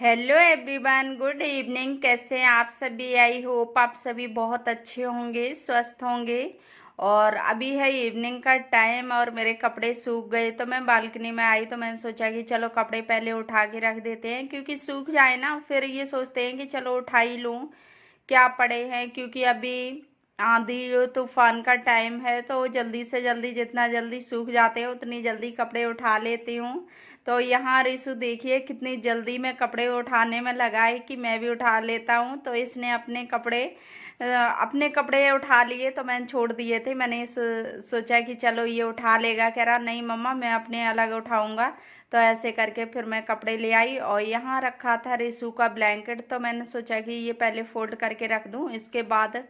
Hello everyone, good evening. कैसे हैं आप सभी? आई होप आप सभी बहुत अच्छे होंगे, स्वस्थ होंगे। और अभी है इवनिंग का टाइम और मेरे कपड़े सूख गए तो मैं बालकनी में आई, तो मैंने सोचा कि चलो कपड़े पहले उठा के रख देते हैं, क्योंकि सूख जाए ना फिर ये सोचते हैं कि चलो उठा ही लूँ, क्या पड़े हैं। क्योंकि अभी आंधी तूफान का टाइम है तो जल्दी से जल्दी, जितना जल्दी सूख जाते हैं उतनी जल्दी कपड़े उठा लेती हूँ। तो यहाँ रिशु देखिए कितनी जल्दी में कपड़े उठाने में लगा है कि मैं भी उठा लेता हूँ। तो इसने अपने कपड़े उठा लिए तो मैंने छोड़ दिए थे। मैंने सोचा कि चलो ये उठा लेगा, कह रहा नहीं मम्मा मैं अपने अलग उठाऊंगा। तो ऐसे करके फिर मैं कपड़े ले आई और यहाँ रखा था रिशु का ब्लैंकेट, तो मैंने सोचा कि ये पहले फोल्ड करके रख दूँ, इसके बाद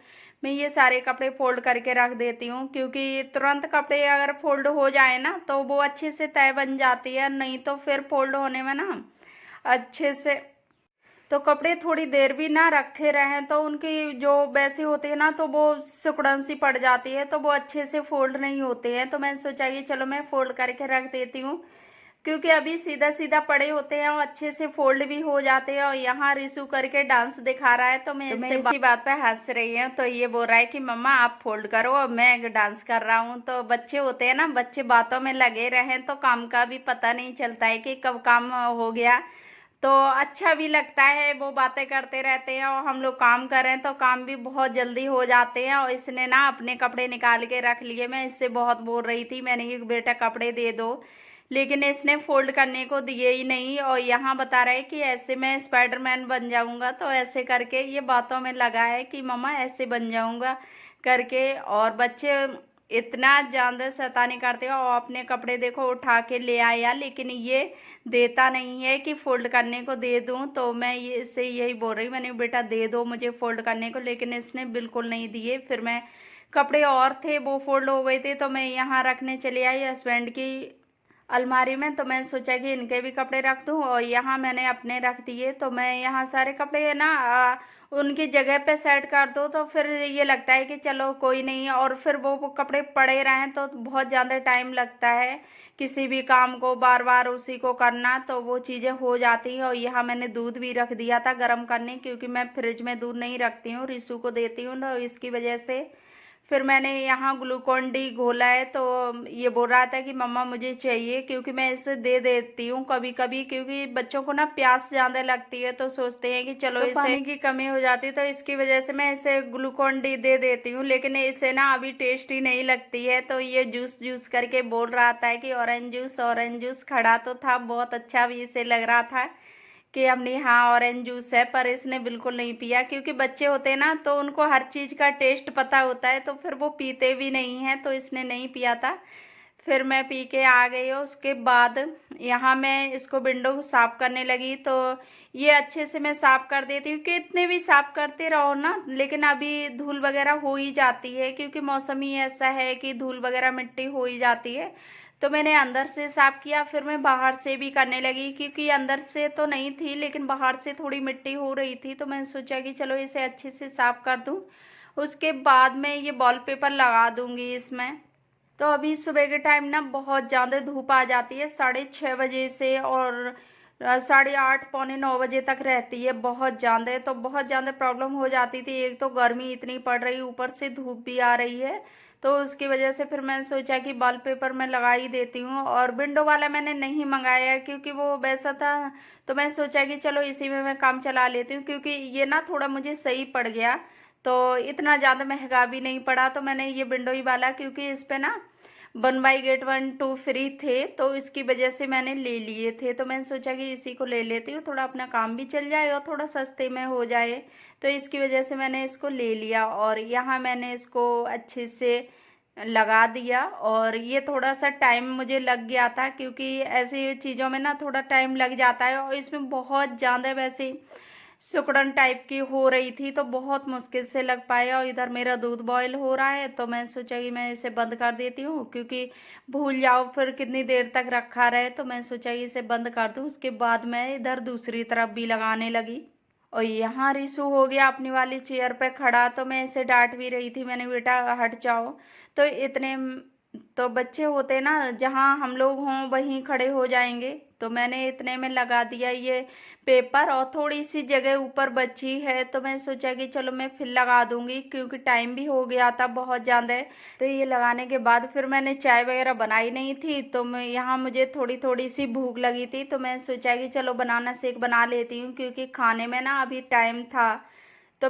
मैं ये सारे कपड़े फोल्ड करके रख देती हूँ। क्योंकि तुरंत कपड़े अगर फोल्ड हो जाए ना तो वो अच्छे से तय बन जाती है, नहीं तो फिर फोल्ड होने में ना अच्छे से, तो कपड़े थोड़ी देर भी ना रखे रहें तो उनकी जो वैसे होते हैं ना तो वो सिकुड़न सी पड़ जाती है, तो वो अच्छे से फोल्ड नहीं होते हैं। तो मैंने सोचा कि चलो मैं फोल्ड करके रख देती हूँ, क्योंकि अभी सीधा सीधा पड़े होते हैं और अच्छे से फोल्ड भी हो जाते हैं। और यहाँ रिशु करके डांस दिखा रहा है तो मैं इसी बात पे हंस रही हूँ। तो ये बोल रहा है कि मम्मा आप फोल्ड करो और मैं डांस कर रहा हूँ। तो बच्चे होते हैं ना, बच्चे बातों में लगे रहें तो काम का भी पता नहीं चलता है कि कब काम हो गया। तो अच्छा भी लगता है, वो बातें करते रहते हैं और हम लोग काम करें तो काम भी बहुत जल्दी हो जाते हैं। और इसने ना अपने कपड़े निकाल के रख लिए, मैं इससे बहुत बोल रही थी, मैंने कि बेटा कपड़े दे दो, लेकिन इसने फोल्ड करने को दिए ही नहीं। और यहाँ बता रहा है कि ऐसे मैं स्पाइडरमैन बन जाऊंगा, तो ऐसे करके ये बातों में लगा है कि मम्मा ऐसे बन जाऊंगा करके। और बच्चे इतना ज्यादा शैतानी करते हो, और अपने कपड़े देखो उठा के ले आया, लेकिन ये देता नहीं है कि फोल्ड करने को दे दूं। तो मैं ये इससे यही बोल रही, मैंने बेटा दे दो मुझे फोल्ड करने को, लेकिन इसने बिल्कुल नहीं दिए। फिर मैं कपड़े और थे वो फोल्ड हो गए थे तो मैं यहाँ रखने चली आई हस्बैंड की अलमारी में। तो मैंने सोचा कि इनके भी कपड़े रख दूं और यहाँ मैंने अपने रख दिए। तो मैं यहाँ सारे कपड़े ना उनकी जगह पे सेट कर दो तो फिर ये लगता है कि चलो कोई नहीं, और फिर वो कपड़े पड़े रहें तो बहुत ज़्यादा टाइम लगता है किसी भी काम को बार बार उसी को करना, तो वो चीज़ें हो जाती हैं। और यहाँ मैंने दूध भी रख दिया था गर्म करने, क्योंकि मैं फ्रिज में दूध नहीं रखती हूँ, रिशु को देती हूँ, तो इसकी वजह से फिर मैंने यहाँ ग्लूकॉन डी घोला है। तो ये बोल रहा था कि मम्मा मुझे चाहिए, क्योंकि मैं इसे दे देती हूँ कभी कभी, क्योंकि बच्चों को ना प्यास ज़्यादा लगती है तो सोचते हैं कि चलो तो इसे पानी की कमी हो जाती है, तो इसकी वजह से मैं इसे ग्लूकॉन डी दे देती हूँ। लेकिन इसे ना अभी टेस्टी नहीं लगती है, तो ये जूस जूस करके बोल रहा था कि ऑरेंज जूस खड़ा तो था, बहुत अच्छा भी इसे लग रहा था कि हमने हाँ ऑरेंज जूस है, पर इसने बिल्कुल नहीं पिया। क्योंकि बच्चे होते हैं ना तो उनको हर चीज़ का टेस्ट पता होता है, तो फिर वो पीते भी नहीं हैं, तो इसने नहीं पिया था। फिर मैं पी के आ गई और उसके बाद यहाँ मैं इसको विंडो को साफ करने लगी। तो ये अच्छे से मैं साफ कर देती हूँ कि इतने भी साफ करते रहो ना, लेकिन अभी धूल वगैरह हो ही जाती है, क्योंकि मौसम ही ऐसा है कि धूल वगैरह मिट्टी हो ही जाती है। तो मैंने अंदर से साफ किया, फिर मैं बाहर से भी करने लगी, क्योंकि अंदर से तो नहीं थी लेकिन बाहर से थोड़ी मिट्टी हो रही थी। तो मैंने सोचा कि चलो इसे अच्छे से साफ कर दूं, उसके बाद मैं ये वॉलपेपर लगा दूंगी इसमें। तो अभी सुबह के टाइम ना बहुत ज़्यादा धूप आ जाती है 6:30 बजे से, और 8:30 पौने 9 बजे तक रहती है बहुत ज़्यादा। तो बहुत ज़्यादा प्रॉब्लम हो जाती थी, एक तो गर्मी इतनी पड़ रही, ऊपर से धूप भी आ रही है, तो उसकी वजह से फिर मैंने सोचा कि वॉलपेपर मैं लगा ही देती हूँ। और विंडो वाला मैंने नहीं मंगाया क्योंकि वो वैसा था, तो मैंने सोचा कि चलो इसी में मैं काम चला लेती हूँ, क्योंकि ये ना थोड़ा मुझे सही पड़ गया, तो इतना ज़्यादा महंगा भी नहीं पड़ा। तो मैंने ये विंडो ही वाला, क्योंकि इस पे ना 1 बाई गेट 1 2 फ्री थे, तो इसकी वजह से मैंने ले लिए थे। तो मैंने सोचा कि इसी को ले लेती हूँ, थोड़ा अपना काम भी चल जाए और थोड़ा सस्ते में हो जाए, तो इसकी वजह से मैंने इसको ले लिया। और यहाँ मैंने इसको अच्छे से लगा दिया, और ये थोड़ा सा टाइम मुझे लग गया था, क्योंकि ऐसी चीज़ों में ना थोड़ा टाइम लग जाता है, और इसमें बहुत ज़्यादा वैसे सिकुड़न टाइप की हो रही थी, तो बहुत मुश्किल से लग पाया। और इधर मेरा दूध बॉयल हो रहा है, तो मैं सोचा कि मैं इसे बंद कर देती हूँ, क्योंकि भूल जाओ फिर कितनी देर तक रखा रहे, तो मैं सोचा कि इसे बंद कर दूँ। उसके बाद मैं इधर दूसरी तरफ भी लगाने लगी। और यहाँ रिशु हो गया अपनी वाली चेयर पे खड़ा, तो मैं इसे डांट भी रही थी, मैंने बेटा हट जाओ। तो इतने तो बच्चे होते ना जहाँ हम लोग हों वहीं खड़े हो जाएंगे। तो मैंने इतने में लगा दिया ये पेपर, और थोड़ी सी जगह ऊपर बची है तो मैं सोचा कि चलो मैं फिर लगा दूंगी, क्योंकि टाइम भी हो गया था बहुत ज़्यादा। तो ये लगाने के बाद फिर मैंने चाय वगैरह बनाई नहीं थी, तो मैं यहाँ मुझे थोड़ी थोड़ी सी भूख लगी थी, तो मैं सोचा कि चलो बनाना शेक बना लेती हूँ, क्योंकि खाने में ना अभी टाइम था। तो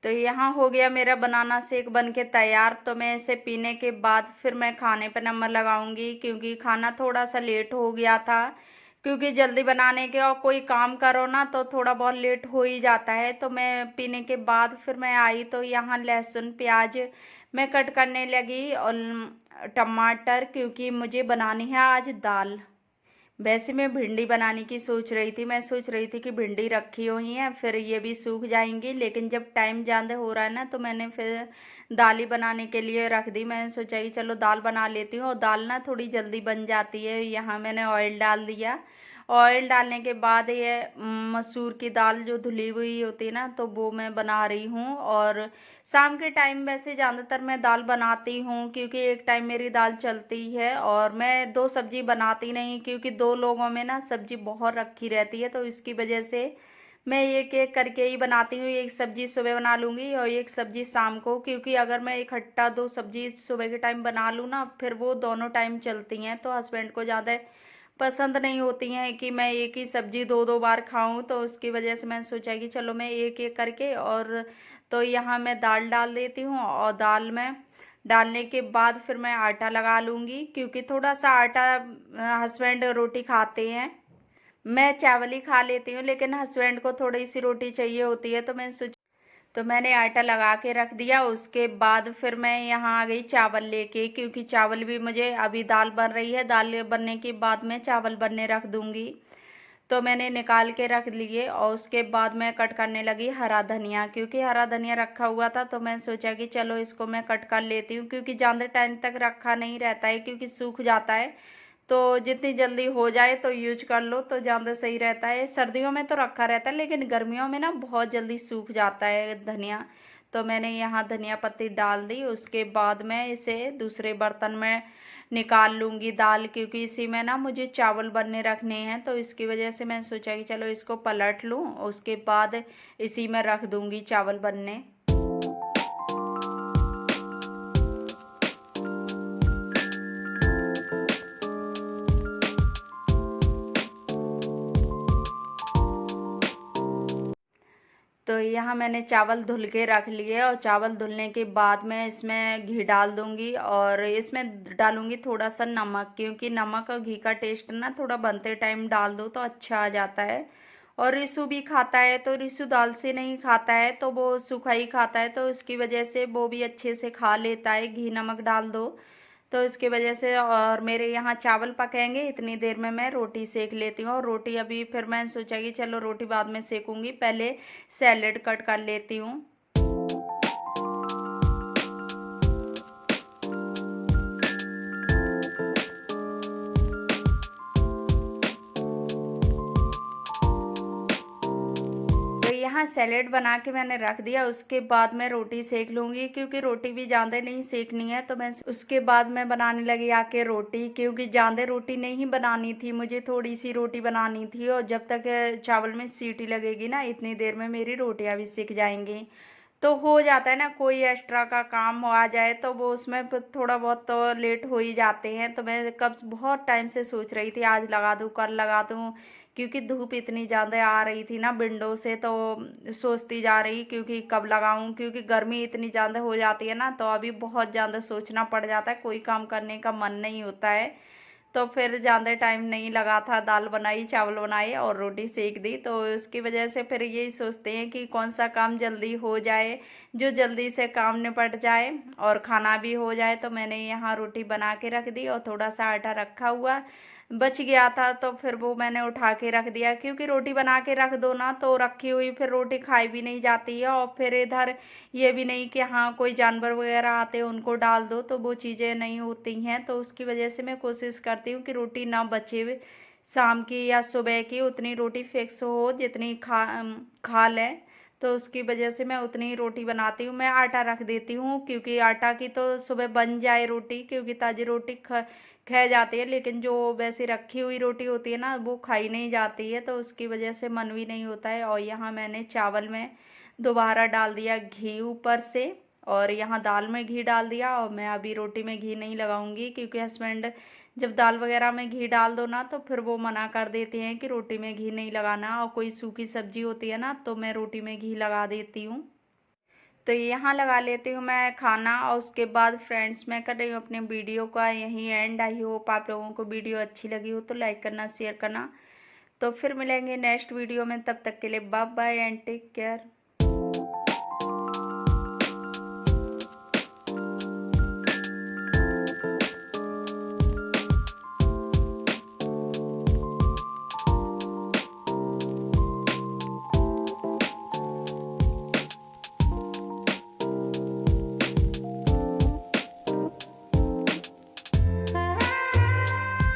तो यहाँ हो गया मेरा बनाना शेक बन के तैयार। तो मैं इसे पीने के बाद फिर मैं खाने पर नंबर लगाऊंगी, क्योंकि खाना थोड़ा सा लेट हो गया था। क्योंकि जल्दी बनाने के और कोई काम करो ना तो थोड़ा बहुत लेट हो ही जाता है। तो मैं पीने के बाद फिर मैं आई तो यहाँ लहसुन प्याज मैं कट करने लगी, और टमाटर, क्योंकि मुझे बनानी है आज दाल। वैसे मैं भिंडी बनाने की सोच रही थी, मैं सोच रही थी कि भिंडी रखी हुई है फिर ये भी सूख जाएंगी, लेकिन जब टाइम ज़्यादा हो रहा है ना तो मैंने फिर दाल ही बनाने के लिए रख दी। मैंने सोचा कि चलो दाल बना लेती हूँ, और दाल ना थोड़ी जल्दी बन जाती है। यहाँ मैंने ऑयल डाल दिया। ऑयल डालने के बाद ये मसूर की दाल जो धुली हुई होती है ना, तो वो मैं बना रही हूँ। और शाम के टाइम वैसे ज़्यादातर मैं दाल बनाती हूँ, क्योंकि एक टाइम मेरी दाल चलती है, और मैं दो सब्जी बनाती नहीं, क्योंकि दो लोगों में ना सब्जी बहुत रखी रहती है। तो इसकी वजह से मैं एक एक करके ही बनाती हूँ। एक सब्जी सुबह बना लूँगी और एक सब्जी शाम को, क्योंकि अगर मैं इकट्ठा दो सब्जी सुबह के टाइम बना लूँ ना फिर वो दोनों टाइम चलती हैं, तो हस्बैंड को ज़्यादा पसंद नहीं होती हैं कि मैं एक ही सब्जी दो दो बार खाऊं। तो उसकी वजह से मैंने सोचा कि चलो मैं एक एक करके, और तो यहाँ मैं दाल डाल देती हूँ, और दाल में डालने के बाद फिर मैं आटा लगा लूँगी, क्योंकि थोड़ा सा आटा हस्बैंड रोटी खाते हैं। मैं चावल ही खा लेती हूँ, लेकिन हस्बैंड को थोड़ी सी रोटी चाहिए होती है। तो मैंने आटा लगा के रख दिया। उसके बाद फिर मैं यहाँ आ गई चावल लेके, क्योंकि चावल भी मुझे, अभी दाल बन रही है, दाल बनने के बाद मैं चावल बनने रख दूंगी। तो मैंने निकाल के रख लिए, और उसके बाद मैं कट करने लगी हरा धनिया, क्योंकि हरा धनिया रखा हुआ था। तो मैं सोचा कि चलो इसको मैं कट कर लेती हूँ, क्योंकि ज़्यादा टाइम तक रखा नहीं रहता है, क्योंकि सूख जाता है। तो जितनी जल्दी हो जाए तो यूज कर लो तो ज़्यादा सही रहता है। सर्दियों में तो रखा रहता है, लेकिन गर्मियों में ना बहुत जल्दी सूख जाता है धनिया। तो मैंने यहाँ धनिया पत्ती डाल दी। उसके बाद मैं इसे दूसरे बर्तन में निकाल लूँगी दाल, क्योंकि इसी में ना मुझे चावल बनने रखने हैं। तो इसकी वजह से मैंने सोचा कि चलो इसको पलट लूँ, उसके बाद इसी में रख दूँगी चावल बनने। तो यहाँ मैंने चावल धुल के रख लिए, और चावल धुलने के बाद मैं इसमें घी डाल दूंगी, और इसमें डालूंगी थोड़ा सा नमक, क्योंकि नमक और घी का टेस्ट ना थोड़ा बनते टाइम डाल दो तो अच्छा आ जाता है। और रिशु भी खाता है, तो रिशु दाल से नहीं खाता है, तो वो सूखा ही खाता है, तो उसकी वजह से वो भी अच्छे से खा लेता है घी नमक डाल दो। तो इसकी वजह से, और मेरे यहाँ चावल पकेंगे इतनी देर में मैं रोटी सेक लेती हूँ। और रोटी अभी फिर मैंने सोचा कि चलो रोटी बाद में सेकूंगी, पहले सैलेड कट कर लेती हूँ। तो यहाँ सैलेड बना के मैंने रख दिया। उसके बाद मैं रोटी सेक लूँगी, क्योंकि रोटी भी ज़्यादा नहीं सेकनी है। तो मैं उसके बाद मैं बनाने लगी आके रोटी, क्योंकि ज़्यादा रोटी नहीं बनानी थी, मुझे थोड़ी सी रोटी बनानी थी। और जब तक चावल में सीटी लगेगी ना इतनी देर में मेरी रोटियाँ भी सिक जाएंगी। तो हो जाता है ना, कोई एक्स्ट्रा का काम हो आ जाए तो वो उसमें फिर थोड़ा बहुत तो लेट हो ही जाते हैं। तो मैं कब बहुत टाइम से सोच रही थी आज लगा दूँ कल लगा दूँ, क्योंकि धूप इतनी ज़्यादा आ रही थी ना विंडो से, तो सोचती जा रही क्योंकि कब लगाऊं, क्योंकि गर्मी इतनी ज़्यादा हो जाती है ना, तो अभी बहुत ज़्यादा सोचना पड़ जाता है, कोई काम करने का मन नहीं होता है। तो फिर ज़्यादा टाइम नहीं लगा था, दाल बनाई, चावल बनाए और रोटी सेक दी। तो उसकी वजह से फिर यही सोचते हैं कि कौन सा काम जल्दी हो जाए, जो जल्दी से काम निपट जाए और खाना भी हो जाए। तो मैंने यहाँ रोटी बना के रख दी और थोड़ा सा आटा रखा हुआ बच गया था, तो फिर वो मैंने उठा के रख दिया, क्योंकि रोटी बना के रख दो ना तो रखी हुई फिर रोटी खाई भी नहीं जाती है। और फिर इधर ये भी नहीं कि हाँ कोई जानवर वगैरह आते हैं उनको डाल दो, तो वो चीज़ें नहीं होती हैं। तो उसकी वजह से मैं कोशिश करती हूँ कि रोटी ना बचे, शाम की या सुबह की उतनी रोटी फिक्स हो जितनी खा लें। तो उसकी वजह से मैं उतनी ही रोटी बनाती हूँ। मैं आटा रख देती हूँ, क्योंकि आटा की तो सुबह बन जाए रोटी, क्योंकि ताज़ी रोटी खा जाती है, लेकिन जो वैसे रखी हुई रोटी होती है ना वो खाई नहीं जाती है, तो उसकी वजह से मन भी नहीं होता है। और यहाँ मैंने चावल में दोबारा डाल दिया घी ऊपर से, और यहाँ दाल में घी डाल दिया। और मैं अभी रोटी में घी नहीं लगाऊंगी, क्योंकि हस्बैंड जब दाल वगैरह में घी डाल दो ना तो फिर वो मना कर देते हैं कि रोटी में घी नहीं लगाना। और कोई सूखी सब्जी होती है ना तो मैं रोटी में घी लगा देती हूँ। तो यहाँ लगा लेती हूँ मैं खाना, और उसके बाद फ्रेंड्स मैं कर रही हूँ अपने वीडियो का यहीं एंड। आई होप आप लोगों को वीडियो अच्छी लगी हो तो लाइक करना, शेयर करना। तो फिर मिलेंगे नेक्स्ट वीडियो में, तब तक के लिए bye bye and take care.